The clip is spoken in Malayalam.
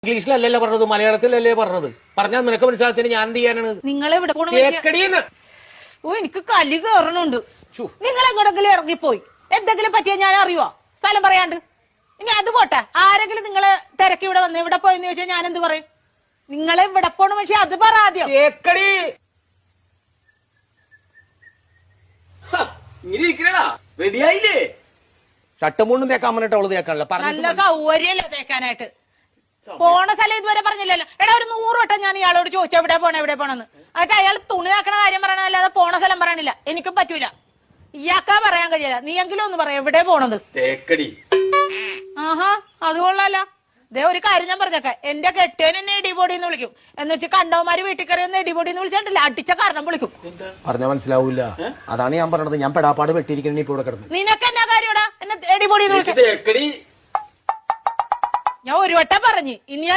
ഇംഗ്ലീഷിലല്ലല്ലോ പറഞ്ഞത്, മലയാളത്തിലല്ലേ പറഞ്ഞത്. പറഞ്ഞാൽ നിനക്ക് മനസ്സിലാകത്തിന് ഞാൻ എന്ത് ചെയ്യാനാണ്? നിങ്ങൾ ഇവിടെ പോണ ഓ എനിക്ക് കലി കയറണുണ്ട്. നിങ്ങൾ എങ്ങോട്ടെങ്കിലും ഇറങ്ങിപ്പോയി എന്തെങ്കിലും പറ്റിയാ ഞാൻ അറിയുവോ? സ്ഥലം പറയാണ്ട്. ഇനി അത് പോട്ടെ, ആരെങ്കിലും നിങ്ങള് തിരക്കി ഇവിടെ വന്ന് ഇവിടെ പോയെന്ന് ചോദിച്ചാൽ ഞാൻ എന്ത് പറയും? നിങ്ങളെ ഇവിടെ പോണ പക്ഷെ അത് പറ ആദ്യം. റെഡിയായില്ലേ? ഷട്ടുമുണ്ടും തേക്കാൻ പറഞ്ഞിട്ട് അവള് തേക്കാനല്ല. നല്ല സൗകര്യല്ലേ തേക്കാനായിട്ട്. പോണ സ്ഥലം ഇതുവരെ പറഞ്ഞില്ലല്ലോ. എടാ ഒരു 100 വട്ടം ഞാൻ ഇയാളോട് ചോദിച്ചു എവിടെ പോണെന്ന്. എന്നിട്ട് അയാൾ തുണി ആക്കണ കാര്യം പറയണല്ലാതെ പോണ സ്ഥലം പറയണില്ല. എനിക്കും പറ്റൂല, ഇയാൾക്കാ പറയാൻ കഴിയില്ല. നീ എങ്കിലും ഒന്ന് പറയാം എവിടെ പോണത്. ആഹാ അത് കൊള്ളാലോ. ദേ ഒരു കാര്യം ഞാൻ പറഞ്ഞേക്കാം, എന്റെ കെട്ടിയൻ എന്നെ ഇടിപൊടിന്ന് വിളിക്കും. എന്ന് വെച്ച് കണ്ടവന്മാര് വീട്ടിൽ കയറി ഒന്ന് ഇടിപൊടിന്ന് വിളിച്ചിട്ടില്ല, അടിച്ച കാരണം വിളിക്കും. പറഞ്ഞാൽ മനസ്സിലാവൂല, അതാണ് ഞാൻ പറഞ്ഞത്. ഞാൻ പെടാപ്പാട് വെട്ടിയിരിക്കണ ഇപ്പൊ ഇവിടെ കിടന്നു. നിനക്ക് എന്നാ കാര്യടാ എന്നെ ഇടിപൊടിന്ന് വിളിക്കും? ഞാൻ ഒരു വട്ടം പറഞ്ഞു, ഇനി